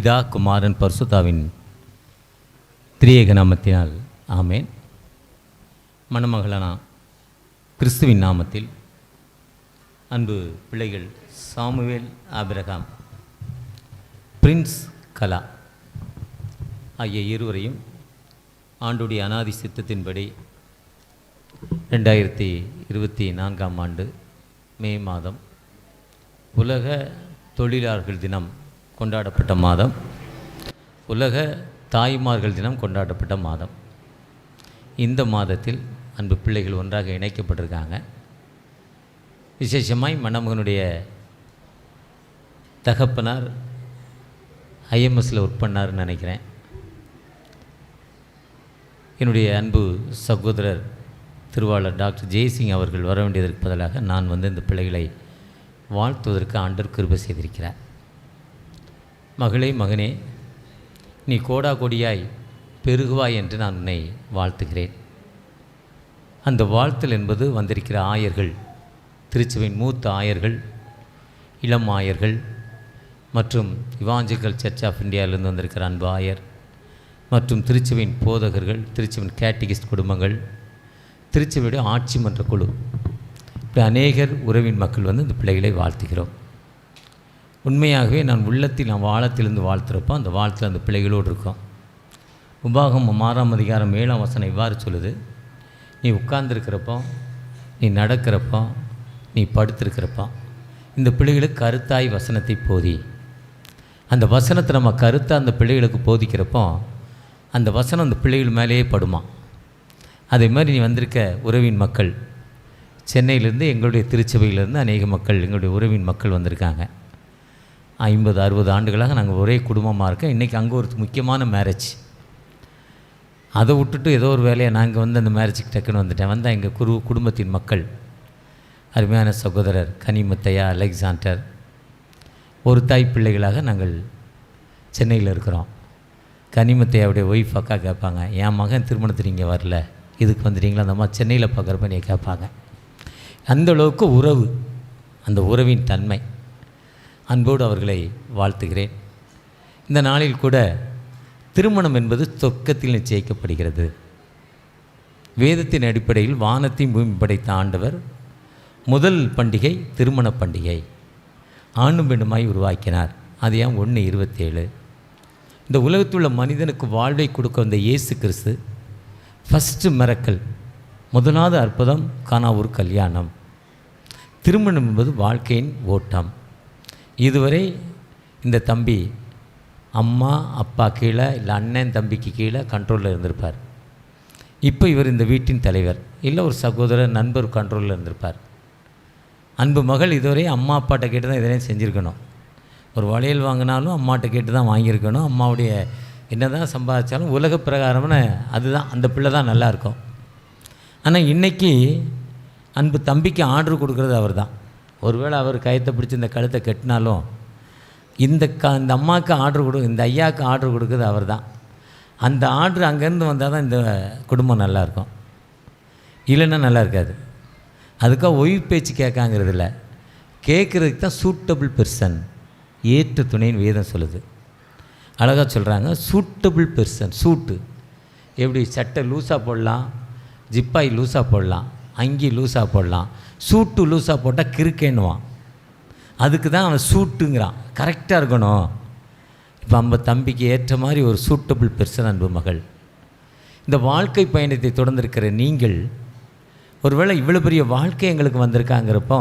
பிதா குமாரன் பரிசுத்தாவின் திரியேக நாமத்தினால் ஆமேன். மணமகளான கிறிஸ்துவின் நாமத்தில் அன்பு பிள்ளைகள் சாமுவேல் ஆபிரகாம், பிரின்ஸ் கலா ஆகிய இருவரையும் ஆண்டுடைய அனாதி சித்தத்தின்படி 2024 ஆண்டு மே மாதம் உலக தொழிலாளர்கள் தினம் கொண்டாடப்பட்ட மாதம், உலக தாய்மார்கள் தினம் கொண்டாடப்பட்ட மாதம். இந்த மாதத்தில் அன்பு பிள்ளைகள் ஒன்றாக இணைக்கப்பட்டிருக்காங்க. விசேஷமாய் மணமகனுடைய தகப்பனார் ஐஎம்எஸில் ஒர்க் பண்ணார்னு நினைக்கிறேன். என்னுடைய அன்பு சகோதரர் திருவாளர் டாக்டர் ஜெய்சிங் அவர்கள் வர வேண்டியதற்கு பதிலாக நான் இந்த பிள்ளைகளை வாழ்த்துவதற்கு ஆண்டவர் கிருபை செய்திருக்கிறார். மகளே, மகனே, நீ கோடா கொடியாய் பெருகுவாய் என்று நான் உன்னை வாழ்த்துகிறேன். அந்த வாழ்த்தல் என்பது வந்திருக்கிற ஆயர்கள், திருச்சபையின் மூத்த ஆயர்கள், இளம் ஆயர்கள் மற்றும் இவாஞ்சலிக்கல் சர்ச் ஆஃப் இந்தியாவிலிருந்து வந்திருக்கிற அன்பு ஆயர் மற்றும் திருச்சபையின் போதகர்கள், திருச்சபையின் கேட்டகிஸ்ட் குடும்பங்கள், திருச்சபையுடைய ஆட்சி மன்ற குழு, இப்படி அநேகர் உறவின் மக்கள் இந்த பிள்ளைகளை வாழ்த்துகிறோம். உண்மையாகவே நான் உள்ளத்தில் வாழத்திலிருந்து வாழ்த்துறப்போ அந்த வாழ்த்தில் அந்த பிள்ளைகளோடு இருக்கோம். உபாகம் 6:7 இவ்வாறு சொல்லுது: நீ உட்கார்ந்துருக்கிறப்போ, நீ நடக்கிறப்போ, நீ படுத்திருக்கிறப்போ இந்த பிள்ளைகளுக்கு கருத்தாய் வசனத்தை போதி. அந்த வசனத்தை நம்ம கருத்தாக அந்த பிள்ளைகளுக்கு போதிக்கிறப்போ அந்த வசனம் அந்த பிள்ளைகள் மேலேயே படுமா. அதே மாதிரி நீ வந்திருக்க உறவின் மக்கள், சென்னையிலேருந்து எங்களுடைய திருச்சபையிலேருந்து அநேக மக்கள், எங்களுடைய உறவின் மக்கள் வந்திருக்காங்க. 50-60 ஆண்டுகளாக நாங்கள் ஒரே குடும்பமாக இருக்கோம். இன்றைக்கி அங்கே ஒரு முக்கியமான மேரேஜ், அதை விட்டுட்டு ஏதோ ஒரு வேலையை நாங்கள் அந்த மேரேஜுக்கு டக்குன்னு வந்துட்டேன். எங்கள் குடும்பத்தின் மக்கள், அருமையான சகோதரர் கனிமுத்தையா, அலெக்சாண்டர், ஒரு தாய் பிள்ளைகளாக நாங்கள் சென்னையில் இருக்கிறோம். கனிமுத்தையாவுடைய ஒய்ஃப் அக்கா கேட்பாங்க, என் மகன் திருமணத்துக்கு இங்கே வரல, இதுக்கு வந்துட்டீங்களா? அந்த அம்மா சென்னையில் பார்க்குறப்ப நீ கேட்பாங்க. அந்தளவுக்கு உறவு, அந்த உறவின் தன்மை. அன்போடு அவர்களை வாழ்த்துகிறேன். இந்த நாளில் கூட திருமணம் என்பது சொர்க்கத்தில் நிச்சயிக்கப்படுகிறது. வேதத்தின் அடிப்படையில் வானத்தையும் பூமி படைத்த ஆண்டவர் முதல் பண்டிகை திருமண பண்டிகை ஆணும் பெண்ணுமாய் உருவாக்கினார். அது ஏன் 1:27. இந்த உலகத்தில் உள்ள மனிதனுக்கு வாழ்வை கொடுக்க வந்த இயேசு கிறிஸ்து ஃபஸ்ட்டு மிரக்கல், முதலாவது அற்புதம் கானா ஒரு கல்யாணம். திருமணம் என்பது வாழ்க்கையின் ஓட்டம். இதுவரை இந்த தம்பி அம்மா அப்பா கீழே, இல்லை அண்ணன் தம்பிக்கு கீழே கண்ட்ரோலில் இருந்திருப்பார். இப்போ இவர் இந்த வீட்டின் தலைவர், இல்லை ஒரு சகோதரர் நண்பர் கண்ட்ரோலில் இருந்திருப்பார். அன்பு மகள் இதுவரை அம்மா அப்பாட்ட கேட்டு தான் இதனையும் செஞ்சுருக்கணும். ஒரு வளையல் வாங்கினாலும் அம்மாட்ட கேட்டு தான் வாங்கியிருக்கணும். அம்மாவுடைய என்ன தான் சம்பாதிச்சாலும் உலக பிரகாரம்னு அதுதான், அந்த பிள்ளை தான் நல்லாயிருக்கும். ஆனால் இன்றைக்கி அன்பு தம்பிக்கு ஆர்டர் கொடுக்குறது அவர் தான். ஒருவேளை அவர் கயத்தை பிடிச்சி இந்த கழுத்தை கட்டினாலும் இந்த அம்மாவுக்கு ஆர்டர் இந்த ஐயாவுக்கு ஆர்டர் கொடுக்குறது அவர் தான். அந்த ஆர்டர் அங்கேருந்து வந்தால் தான் இந்த குடும்பம் நல்லாயிருக்கும், இல்லைன்னா நல்லா இருக்காது. அதுக்காக ஒய்ஃப் பேச்சு கேட்காங்கிறது இல்லை, கேட்குறதுக்கு தான் சூட்டபிள் பெர்சன், ஏற்ற துணைன்னு வேதம் சொல்லுது. அழகாக சொல்கிறாங்க, சூட்டபிள் பெர்சன். சூட்டு எப்படி சட்டை லூஸாக போடலாம், ஜிப்பாய் லூஸாக போடலாம், அங்கி லூஸாக போடலாம். சூட்டு லூஸாக போட்டால் கிறுக்கேன்னுவான். அதுக்கு தான் அவன் சூட்டுங்கிறான், கரெக்டாக இருக்கணும். இப்போ நம்ம தம்பிக்கு ஏற்ற மாதிரி ஒரு சூட்டபிள் பெர்சன் அன்பு மகள். இந்த வாழ்க்கை பயணத்தை தொடர்ந்திருக்கிற நீங்கள் ஒருவேளை இவ்வளோ பெரிய வாழ்க்கை எங்களுக்கு வந்திருக்காங்கிறப்போ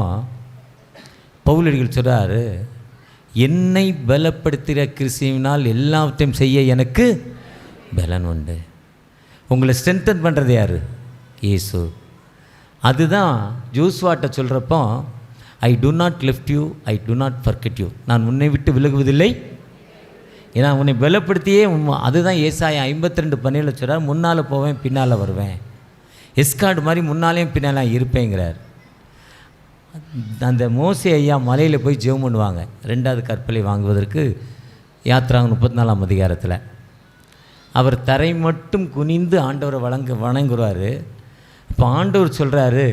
பவுலடிகள் சொல்கிறாரு, என்னை பலப்படுத்துகிற கிறிஸ்துவினால் எல்லாவற்றையும் செய்ய எனக்கு பலன் உண்டு. உங்களை ஸ்ட்ரென்தன் பண்ணுறது யார்? இயேசு. அதுதான் ஜோசுவாட்ட சொல்கிறப்போ, I do not left you, I do not forget you, நான் உன்னை விட்டு விலகுவதில்லை, ஏன்னா உன்னை பலப்படுத்தியே. அதுதான் ஏசாயா 52:17 சொல்கிறார், முன்னால் போவேன் பின்னால் வருவேன், எஸ்கார்டு மாதிரி முன்னாலேயும் பின்னால் இருப்பேங்கிறார். அந்த மோசே ஐயா மலையில் போய் ஜெபம் பண்ணுவாங்க 2வது கற்பலை வாங்குவதற்கு. யாத்ராங்க 34ஆம் அதிகாரத்தில் அவர் தரை மட்டும் குனிந்து ஆண்டவரை வணங்குறாரு. இப்போ ஆண்டவர் சொல்கிறாரு,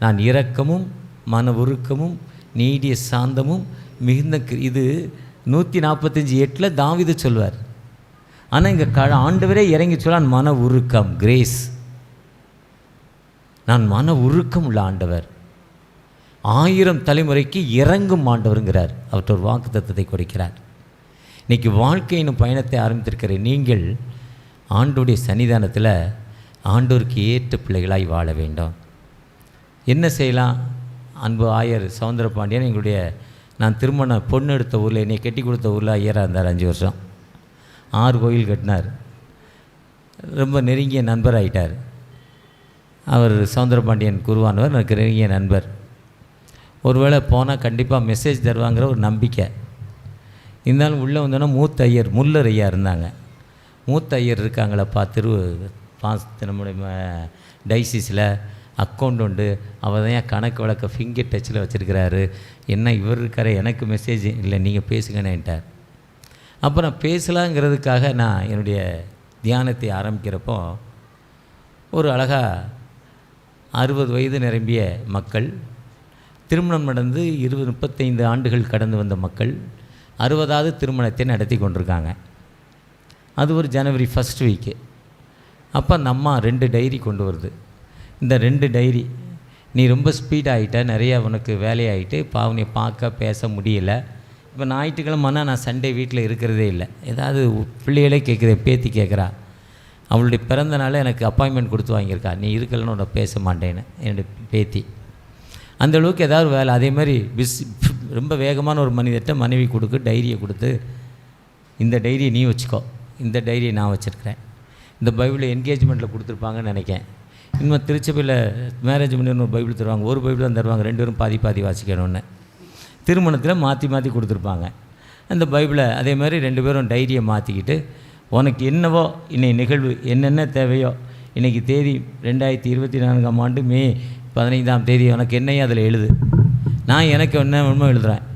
நான் இரக்கமும் மன உருக்கமும் நீடிய சாந்தமும் மிகுந்த இது 145:8 தாவீது சொல்வார். ஆனால் இங்கே ஆண்டவரே இறங்கி சொல்லான், மன உருக்கம், கிரேஸ். நான் மன உருக்கம் உள்ள ஆண்டவர், 1000 தலைமுறைக்கு இறங்கும் ஆண்டவருங்கிறார். அவற்றை ஒரு வாக்கு தத்துவத்தை கொடுக்கிறார். இன்றைக்கி வாழ்க்கையின் பயணத்தை ஆரம்பித்திருக்கிற நீங்கள் ஆண்டோடைய சன்னிதானத்தில் ஆண்டோருக்கு ஏற்ற பிள்ளைகளாய் வாழ வேண்டும். என்ன செய்யலாம்? அன்பு ஆயர் சவுந்தரபாண்டியன் எங்களுடைய நான் பொண்ணு எடுத்த ஊரில், என்னை கட்டி கொடுத்த ஊரில் ஐயராக இருந்தார். 5 வருஷம் 6 கோயில் கட்டினார். ரொம்ப நெருங்கிய நண்பர் ஆகிட்டார். அவர் சவுந்தரபாண்டியன் குருவானவர் எனக்கு நெருங்கிய நண்பர். ஒருவேளை போனால் கண்டிப்பாக மெசேஜ் தருவாங்கிற ஒரு நம்பிக்கை இருந்தாலும் உள்ளே வந்தோன்னா மூத்த ஐயர் முல்லர் ஐயா இருந்தாங்க. மூத்த ஐயர் இருக்காங்களப்பா, நம்முடைய டைசிஸில் அக்கௌண்ட் உண்டு, அவர் தான் என் கணக்கு வழக்க ஃபிங்கர் டச்சில் வச்சுருக்கிறாரு. என்ன இவர் இருக்கார், எனக்கு மெசேஜ் இல்லை, நீங்கள் பேசுங்கன்னுட்டார். அப்போ நான் பேசலாங்கிறதுக்காக நான் என்னுடைய தியானத்தை ஆரம்பிக்கிறப்போ ஒரு அழகாக 60 வயது நிரம்பிய மக்கள், திருமணம் நடந்து 35 ஆண்டுகள் கடந்து வந்த மக்கள் 60வது திருமணத்தை நடத்தி கொண்டிருக்காங்க. அது ஒரு ஜனவரி 1 வீக்கு. அப்போ அந்த அம்மா 2 டைரி கொண்டு வருது. இந்த 2 டைரி, நீ ரொம்ப ஸ்பீடாகிட்ட, நிறையா உனக்கு வேலையாகிட்டு பாவனை பார்க்க பேச முடியலை. இப்போ ஞாயிற்றுக்கிழமைனா நான் சண்டே வீட்டில் இருக்கிறதே இல்லை. ஏதாவது பிள்ளைகளே கேட்குறேன், பேத்தி கேட்குறா, அவளுடைய பிறந்த நாள் எனக்கு அப்பாயின்மெண்ட் கொடுத்து வாங்கியிருக்கா, நீ இருக்கலன்னு உன்னை பேச மாட்டேன்னு என்னுடைய பேத்தி. அந்தளவுக்கு ஏதாவது வேலை. அதே மாதிரி ரொம்ப வேகமான ஒரு மனிதர்கிட்ட மனைவி டைரியை கொடுத்து, இந்த டைரியை நீ வச்சுக்கோ, இந்த டைரியை நான் வச்சுருக்கிறேன். இந்த பைபிளை என்கேஜ்மெண்ட்டில் கொடுத்துருப்பாங்கன்னு நினைக்கேன். இன்னும் திருச்சபையில் மேரேஜ் பண்ணி ஒரு பைபிள் தருவாங்க, ஒரு பைபிள் தான் தருவாங்க, 2 பேரும் பாதி பாதி வாசிக்கணும்னு. திருமணத்தில் மாற்றி மாற்றி கொடுத்துருப்பாங்க அந்த பைபிளை. அதே மாதிரி 2 பேரும் டைரியை மாற்றிக்கிட்டு, உனக்கு என்னவோ இன்னைக்கு நிகழ்வு என்னென்ன தேவையோ, இன்றைக்கி தேதி 2024ஆம் ஆண்டு மே 15ஆம் தேதி, உனக்கு என்னையும் அதில் எழுது, நான் எனக்கு என்ன உண்மை எழுதுகிறேன்.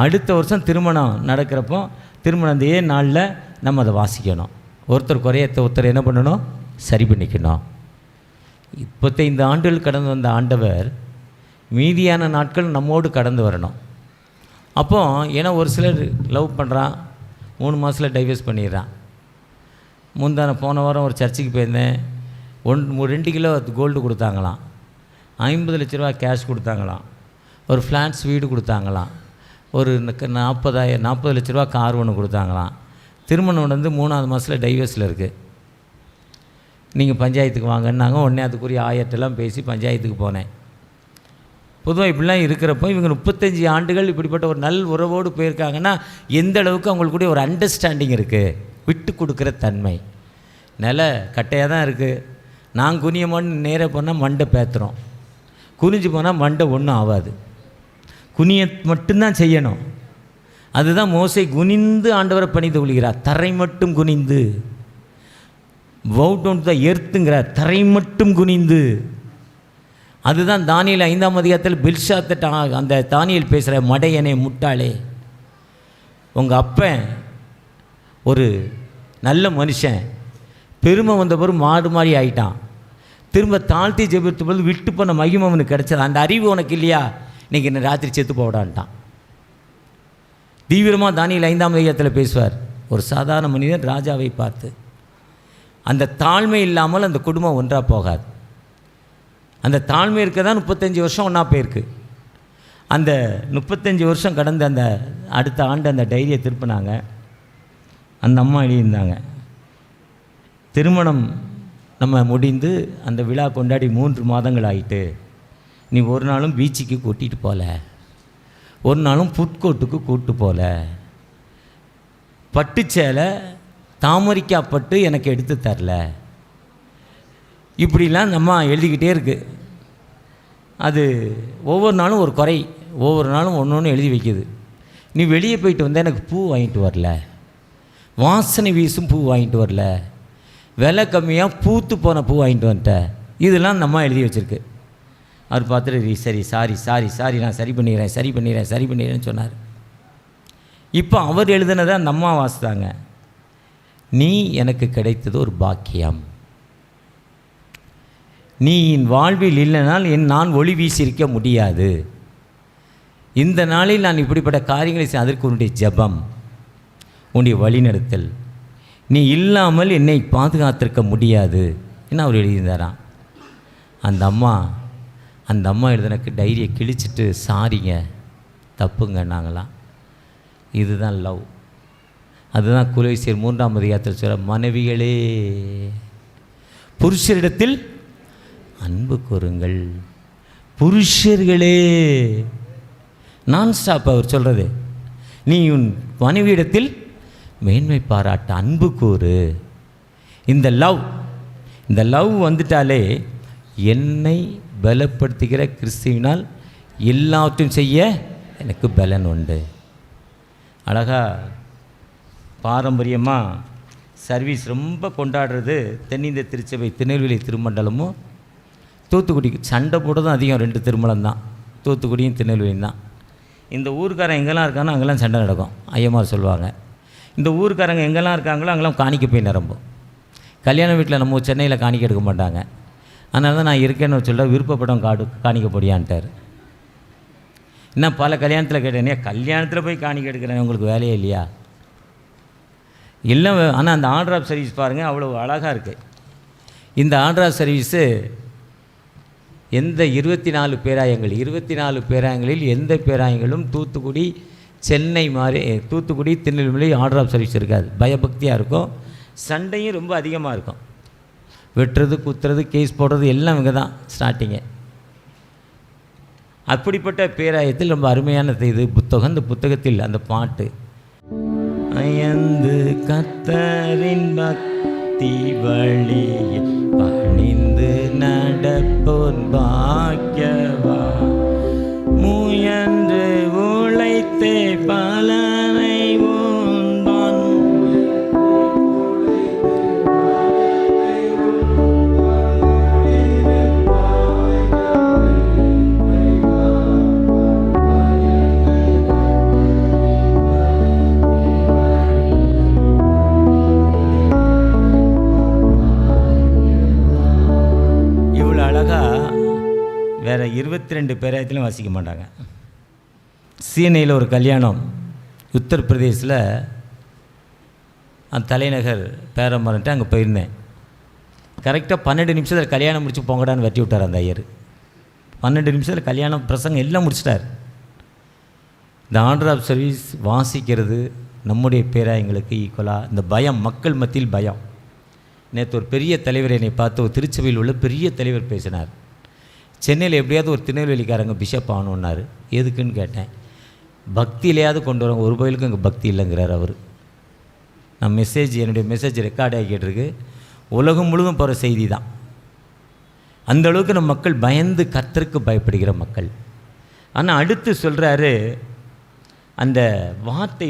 அடுத்த வருஷம் திருமணம் நடக்கிறப்போ திருமணம் அதே நாளில் நம்ம அதை வாசிக்கணும். ஒருத்தர் குறையத்தை ஒருத்தர் என்ன பண்ணணும், சரி பண்ணிக்கணும். 35 ஆண்டுகள் கடந்து வந்த ஆண்டவர் மீதியான நாட்கள் நம்மோடு கடந்து வரணும். அப்போது ஏன்னா ஒரு சிலர் லவ் பண்ணுறான், 3 மாதத்தில் டைவர்ஸ் பண்ணிடுறான். போன வாரம் ஒரு சர்ச்சுக்கு போயிருந்தேன். 2 கிலோ கோல்டு கொடுத்தாங்களாம், 50 லட்ச ரூபா கேஷ் கொடுத்தாங்களாம், ஒரு ஃப்ளாட்ஸ் வீடு கொடுத்தாங்களாம், ஒரு 40 லட்ச ரூபா கார் ஒன்று கொடுத்தாங்களாம். திருமணம் நடந்து 3ஆவது மாதத்தில் டைவர்ஸில் இருக்குது. நீங்கள் பஞ்சாயத்துக்கு வாங்கினாங்க. உடனே அதுக்குரிய ஆயத்தெல்லாம் பேசி பஞ்சாயத்துக்கு போனேன். பொதுவாக இப்படிலாம் இருக்கிறப்போ இவங்க 35 ஆண்டுகள் இப்படிப்பட்ட ஒரு நல் உறவோடு போயிருக்காங்கன்னா எந்த அளவுக்கு அவங்களுக்கு கூட ஒரு அண்டர்ஸ்டாண்டிங் இருக்குது, விட்டு கொடுக்குற தன்மை. நில கட்டையாக தான் இருக்குது. நான் குனியமான்னு நேராக போனால் மண்டை பேத்துறோம், குனிஞ்சு போனால் மண்டை ஒன்றும் ஆகாது. குனிய மட்டும்தான் செய்யணும். அதுதான் மோசே குனிந்து ஆண்டவரை பணிந்து கொள்கிறார். தரை மட்டும் குனிந்து, வவுட் தான் எர்த்துங்கிறார், தரை மட்டும் குனிந்து. அதுதான் தானியேல் 5ஆம் அதிகாரத்தில் பில்ஷாத்திட்ட அந்த தானியேல் பேசுகிற, மடையனே முட்டாளே, உங்கள் அப்பன் ஒரு நல்ல மனுஷன், பெருமை வந்த பிறகு மாடு மாதிரி ஆகிட்டான், திரும்ப தாழ்த்தி ஜெபித்த போது விட்டு போன மகிமை அவனுக்கு கிடச்சது. அந்த அறிவு உனக்கு இல்லையா, இன்றைக்கி என்ன ராத்திரி செத்து போடான்ட்டான். தீவிரமாக தானியேல் 5ஆம் அதிகாரத்தில் பேசுவார். ஒரு சாதாரண மனிதன் ராஜாவை பார்த்து, அந்த தாழ்மை இல்லாமல் அந்த குடும்பம் ஒன்றாக போகாது. அந்த தாழ்மை இருக்க தான் 35 வருஷம் ஒன்றா போயிருக்கு. அந்த 35 வருஷம் கடந்த அந்த அடுத்த ஆண்டு அந்த டைரியை திருப்பினாங்க. அந்த அம்மா எழுதியிருந்தாங்க, திருமணம் நம்ம முடிந்து அந்த விழா கொண்டாடி 3 மாதங்கள் ஆகிட்டு, நீ ஒரு நாளும் பீச்சுக்கு கூட்டிகிட்டு போகல, ஒரு நாளும் ஃபுட்கோர்ட்டுக்கு கூப்பிட்டு போகல, பட்டுச்சேலை தாமரிக்காப்பட்டு எனக்கு எடுத்து தரல, இப்படிலாம் நம்ம எழுதிக்கிட்டே இருக்குது. அது ஒவ்வொரு நாளும் ஒரு குறை, ஒவ்வொரு நாளும் ஒன்று ஒன்று எழுதி வைக்கிது. நீ வெளியே போயிட்டு வந்தால் எனக்கு பூ வாங்கிட்டு வரல, வாசனை வீசும் பூ வாங்கிட்டு வரல, விலை கம்மியாக பூத்து போன பூ வாங்கிட்டு வந்துட்ட, இதெல்லாம் நம்ம எழுதி வச்சுருக்கு. அவர் பார்த்துட்டு சரி சாரி சாரி சாரி நான் சரி பண்ணிடுறேன்னு சொன்னார். இப்போ அவர் எழுதுனதை அந்த அம்மா வாசித்தாங்க. நீ எனக்கு கிடைத்தது ஒரு பாக்கியம், நீ என் வாழ்வில் இல்லைனால் நான் ஒளி வீசியிருக்க முடியாது. இந்த நாளில் நான் இப்படிப்பட்ட காரியங்களை அதற்கு உன்னுடைய ஜெபம், உன்னுடைய வழிநடத்தல். நீ இல்லாமல் என்னை பாதுகாத்திருக்க முடியாது என்ன அவர் எழுதியிருந்தாராம். அந்த அம்மா எழுதினக்கு டைரியை கிழிச்சிட்டு சாரிங்க தப்புங்க நாங்களாம். இதுதான் லவ். அதுதான் குலோசியர் 3ஆம் அதிகாரத்தில் சொல்ல, மனைவிகளே புருஷரிடத்தில் அன்பு கூறுங்கள். புருஷர்களே நான் ஸ்டாப் அவர் சொல்கிறது. நீ உன் மனைவியிடத்தில் மேன்மை பாராட்ட அன்பு கூறு. இந்த லவ் வந்துட்டாலே என்னை பலப்படுத்துகிற கிறிஸ்துவினால் எல்லாவற்றையும் செய்ய எனக்கு பலன் உண்டு. அழகாக பாரம்பரியமாக சர்வீஸ் ரொம்ப கொண்டாடுறது தென்னிந்திய திருச்சபை திருநெல்வேலி திருமண்டலமும் தூத்துக்குடிக்கு. சண்டை போடுறதும் அதிகம் 2 திருமணம் தான், தூத்துக்குடியும் திருநெல்வேலியும் தான். இந்த ஊருக்காரன் எங்கெல்லாம் இருக்கானோ அங்கெல்லாம் சண்டை நடக்கும். ஐயமார் சொல்லுவாங்க, இந்த ஊருக்காரங்க எங்கெல்லாம் இருக்காங்களோ அங்கெல்லாம் காணிக்க போய் நிரம்பும். கல்யாண வீட்டில் நம்ம சென்னையில் காணிக்க எடுக்க மாட்டாங்க. அதனால தான் நான் இருக்கேன்னு சொல்ல விருப்பப்படம் காணிக்க போடியான்ட்டார். இன்னும் பல கல்யாணத்தில் கேட்டேனே, கல்யாணத்தில் போய் காணிக்க எடுக்கிறேன், உங்களுக்கு வேலையே இல்லையா எல்லாம். ஆனால் அந்த ஆர்டர் ஆஃப் சர்வீஸ் பாருங்கள், அவ்வளோ அழகாக இருக்குது. இந்த ஆர்டர் ஆஃப் சர்வீஸு எந்த 24 பேராயங்களில் எந்த பேராயங்களும் தூத்துக்குடி சென்னை மாதிரி Thoothukudi Tirunelveli order of service இருக்காது. பயபக்தியாக இருக்கும். சண்டையும் ரொம்ப அதிகமாக இருக்கும். வெட்டுறது, குத்துறது, கேஸ் போடுறது எல்லாம் இங்கே தான் ஸ்டார்டிங்கு. அப்படிப்பட்ட பேராயத்தில் ரொம்ப அருமையான இது புத்தகம். இந்த புத்தகத்தில் அந்த பாட்டு, அயந்து கர்த்தரின் பக்தி வழியை பணிந்து நடப்போன் பாக்கியவா, முயன்று உழைத்தே பலனை உண்பான். வேறு 22 பேராயத்திலும் வாசிக்க மாட்டாங்க. சீனையில் ஒரு கல்யாணம் உத்தரப்பிரதேசில், அந்த தலைநகர் பேரம்பரன்ட்டு அங்கே போயிருந்தேன். கரெக்டாக 12 நிமிஷத்தில் கல்யாணம் முடிச்சு போங்கடான்னு வெட்டி விட்டார் அந்த ஐயர். 12 நிமிஷத்தில் கல்யாணம் பிரசங்கம் எல்லாம் முடிச்சிட்டார். இந்த ஆர்டர் ஆஃப் சர்வீஸ் வாசிக்கிறது நம்முடைய பேராயங்களுக்கு ஈக்குவலாக. இந்த பயம், மக்கள் மத்தியில் பயம். நேற்று ஒரு பெரிய தலைவர் என்னை பார்த்து, ஒரு திருச்சபையில் உள்ள பெரிய தலைவர் பேசினார். சென்னையில் எப்படியாவது ஒரு திருநெல்வேலிக்காரங்க பிஷப் ஆகணுன்னாரு. எதுக்குன்னு கேட்டேன். பக்தியிலையாவது கொண்டு வரவங்க, ஒரு கோயிலுக்கும் இங்கே பக்தி இல்லைங்கிறார் அவர். நான் என்னுடைய மெசேஜ் ரெக்கார்ட் ஆகிக்கிட்டு உலகம் முழுவதும் போகிற செய்தி தான். அந்தளவுக்கு நம்ம மக்கள் பயந்து கர்த்தருக்கு பயப்படுகிற மக்கள். ஆனால் அடுத்து சொல்கிறாரு, அந்த வார்த்தை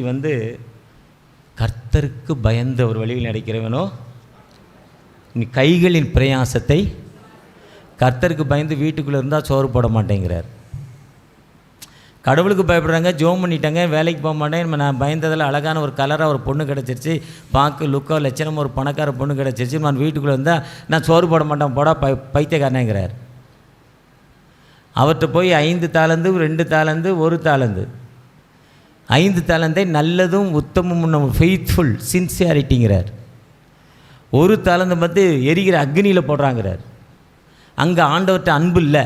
கர்த்தருக்கு பயந்து ஒரு வழியில் நடக்கிறவனோ நீ கைகளின் பிரயாசத்தை, கர்த்தருக்கு பயந்து வீட்டுக்குள்ளே இருந்தால் சோறு போட மாட்டேங்கிறார். கடவுளுக்கு பயப்படுறாங்க, ஜோம் பண்ணிட்டாங்க, வேலைக்கு போக மாட்டேன், நான் பயந்ததில் அழகான ஒரு கலராக ஒரு பொண்ணு கிடச்சிருச்சு, பார்க்க லுக்கோ லட்சணம் ஒரு பணக்கார பொண்ணு கிடச்சிருச்சு, நான் வீட்டுக்குள்ளே இருந்தால் நான் சோறு போட மாட்டேன், போடா பைத்தியக்காரனேங்கிறார். அவர்கிட்ட போய் 5 தாலந்து 2 தாலந்து 1 தாலந்து 5 தாலந்தை நல்லதும் உத்தமும் ஃபெய்த்ஃபுல் சின்சியாரிட்டிங்கிறார். 1 தாலந்து எரிகிற அக்னியில் போடுறாங்கிறார். அங்கே ஆண்டவர்கிட்ட அன்பு இல்லை.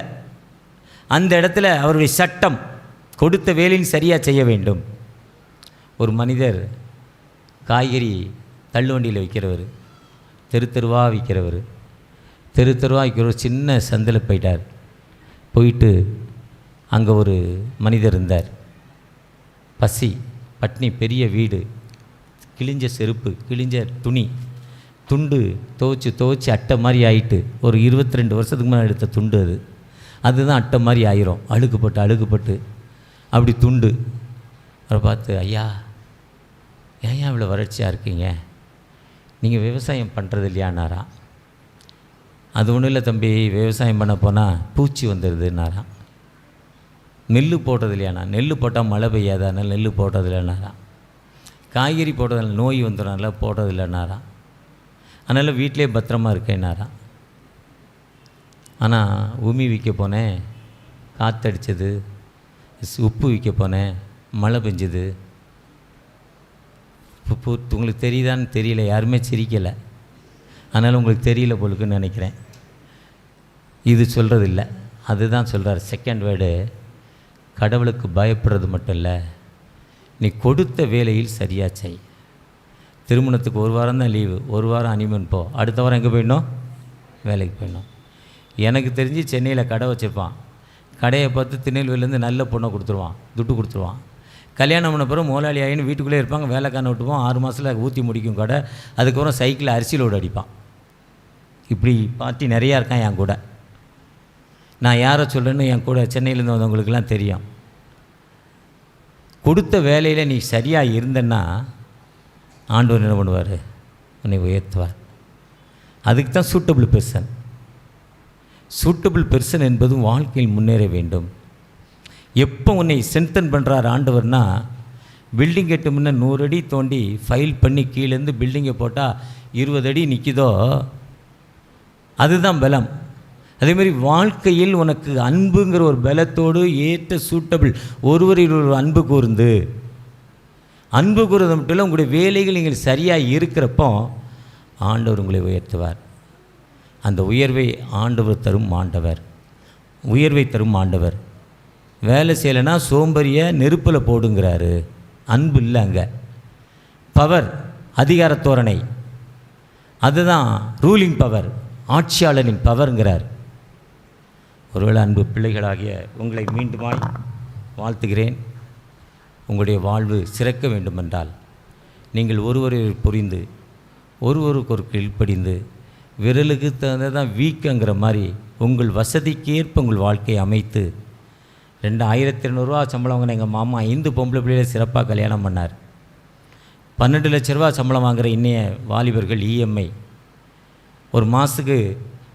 அந்த இடத்துல அவருடைய சட்டம், கொடுத்த வேலையும் சரியாக செய்ய வேண்டும். ஒரு மனிதர் காய்கறி தள்ளுவண்டியில் விற்கிறவர், தெருவாக விற்கிறவர் சின்ன சந்தில் போயிட்டார். போயிட்டு அங்கே ஒரு மனிதர் இருந்தார். பசி பட்னி, பெரிய வீடு, கிழிஞ்ச செருப்பு, கிழிஞ்ச துண்டு துவச்சி அட்டை மாதிரி ஆகிட்டு, ஒரு 22 வருஷத்துக்கு மேலே எடுத்த துண்டு அதுதான் அட்டை மாதிரி ஆயிரும், அழுகுப்பட்டு அப்படி துண்டு. அவரை பார்த்து, ஐயா ஏன் இவ்வளோ வறட்சியாக இருக்கீங்க, நீங்கள் விவசாயம் பண்ணுறது இல்லையானாராம். அது ஒன்றும் இல்லை தம்பி, விவசாயம் பண்ண போனால் பூச்சி வந்துடுதுன்னாராம். நெல் போடுறது இல்லையாண்ணா, நெல் போட்டால் மழை பெய்யாது, அதனால் நெல் போடுறது இல்லைன்னாராம். காய்கறி போடுறதுனால நோய் வந்துடுறதுனால போடுறது இல்லைன்னாராம். அதனால் வீட்டிலே பத்திரமா இருக்கேன்னாராம். ஆனால் உமி விற்க போனேன், காற்றடிச்சது, உப்பு விற்க போனேன், மழை பெஞ்சுது, உங்களுக்கு தெரியுதான்னு தெரியல, யாருமே சிரிக்கலை, அதனால் உங்களுக்கு தெரியல போலுக்குன்னு நினைக்கிறேன். இது சொல்கிறது இல்லை, அதுதான் சொல்கிறார். செகண்ட் வேர்டு, கடவுளுக்கு பயப்படுறது மட்டும் இல்லை, நீ கொடுத்த வேலையில் சரியாக செய். திருமணத்துக்கு ஒரு வாரம் தான் லீவு, ஒரு வாரம் அனிமன் போ, அடுத்த வாரம் எங்கே போயிடணும்? வேலைக்கு போயிடணும். எனக்கு தெரிஞ்சு சென்னையில் கடை வச்சுருப்பான், கடையை பார்த்து திருநெல்வேலியிலேருந்து நல்ல பொண்ணை கொடுத்துருவான், துட்டு கொடுத்துருவான். கல்யாணம் பண்ண பிறகு முதலாளி ஆகின்னு வீட்டுக்குள்ளே இருப்பாங்க, வேலைக்காரனை விட்டுப்போம், 6 மாதத்தில் ஊற்றி முடிக்கும் கடை. அதுக்கப்புறம் சைக்கிளில் அரிசி லோடு அடிப்பான். இப்படி பார்ட்டி நிறையா இருக்கான் என் கூட. நான் யாரை சொல்கிறேன்னு என் கூட சென்னையிலேருந்து வந்தவங்களுக்கெல்லாம் தெரியும். கொடுத்த வேலையில் நீ சரியாக இருந்தன்னா ஆண்டவர் என்ன பண்ணுவார்? உன்னை உயர்த்துவார். அதுக்கு தான் சூட்டபிள் பெர்சன். சூட்டபிள் பெர்சன் என்பதும் வாழ்க்கையில் முன்னேற வேண்டும். எப்போ உன்னை ஸ்ட்ரென்தன் பண்ணுறார் ஆண்டவர்னா, பில்டிங் கட்டு முன்னே 100 அடி தோண்டி ஃபைல் பண்ணி கீழேருந்து பில்டிங்கை போட்டால் 20 அடி நிற்கிதோ, அதுதான் பலம். அதேமாதிரி வாழ்க்கையில் உனக்கு அன்புங்கிற ஒரு பலத்தோடு ஏற்ற சூட்டபிள் ஒருவரில் ஒரு அன்பு கூர்ந்து, அன்பு கூறுறது மட்டும் இல்லை, உங்களுடைய வேலைகள் நீங்கள் சரியாக இருக்கிறப்போ ஆண்டவர் உங்களை உயர்த்துவார். அந்த உயர்வை ஆண்டவர் தரும் ஆண்டவர், உயர்வை தரும் ஆண்டவர். வேலை செய்யலைன்னா சோம்பறியை நெருப்பில் போடுங்கிறாரு. அன்பு இல்லை அங்கே. பவர், அதிகார தோரணை, அதுதான் ரூலிங் பவர், ஆட்சியாளரின் பவர்ங்கிறார். ஒருவேளை அன்பு பிள்ளைகளாகிய உங்களை மீண்டுமாய் வாழ்த்துகிறேன். உங்களுடைய வாழ்வு சிறக்க வேண்டுமென்றால் நீங்கள் ஒருவரை புரிந்து ஒருவருக்கு ஒரு கீழ்ப்படிந்து, விரலுக்கு தகுந்ததான் வீக்கங்கிற மாதிரி உங்கள் வசதிக்கேற்ப உங்கள் வாழ்க்கையை அமைத்து 2200 சம்பளம் வாங்கின எங்கள் மாமா 5 பொம்பளை பிள்ளைகளை சிறப்பாக கல்யாணம் பண்ணார். 12 லட்ச ரூபா சம்பளம் வாங்குகிற இன்னைய வாலிபர்கள் இஎம்ஐ ஒரு மாதத்துக்கு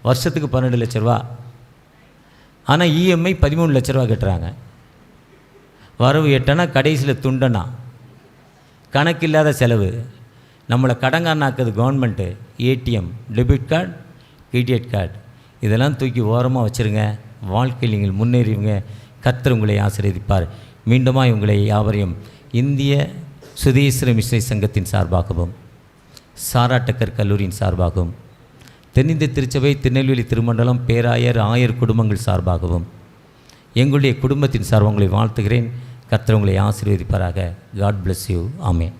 வருஷத்துக்கு 12 லட்ச ரூபா, ஆனால் இஎம்ஐ 13 லட்ச ரூபா கட்டுறாங்க. வரவு எட்டனா கடைசியில் துண்டனா, கணக்கில்லாத செலவு. நம்மளை கடங்கானாக்குது government. ATM, debit card, credit card, இதெல்லாம் தூக்கி ஓரமாக வச்சுருங்க. வாழ்க்கையில் நீங்கள் முன்னேறிவங்க. கர்த்தர் உங்களை ஆசீர்வதிப்பார். மீண்டுமாய் உங்களை யாவரையும் இந்திய சுதேசர மிஷனரி சங்கத்தின் சார்பாகவும், சாரா டக்கர் கல்லூரியின் சார்பாகவும், தென்னிந்திய திருச்சபை திருநெல்வேலி திருமண்டலம் பேராயர் ஆயர் குடும்பங்கள் சார்பாகவும், எங்களுடைய குடும்பத்தின் சார்பாக உங்களை வாழ்த்துகிறேன். கர்த்தர் உங்களை ஆசீர்வதிப்பாராக. God bless you. ஆமென்.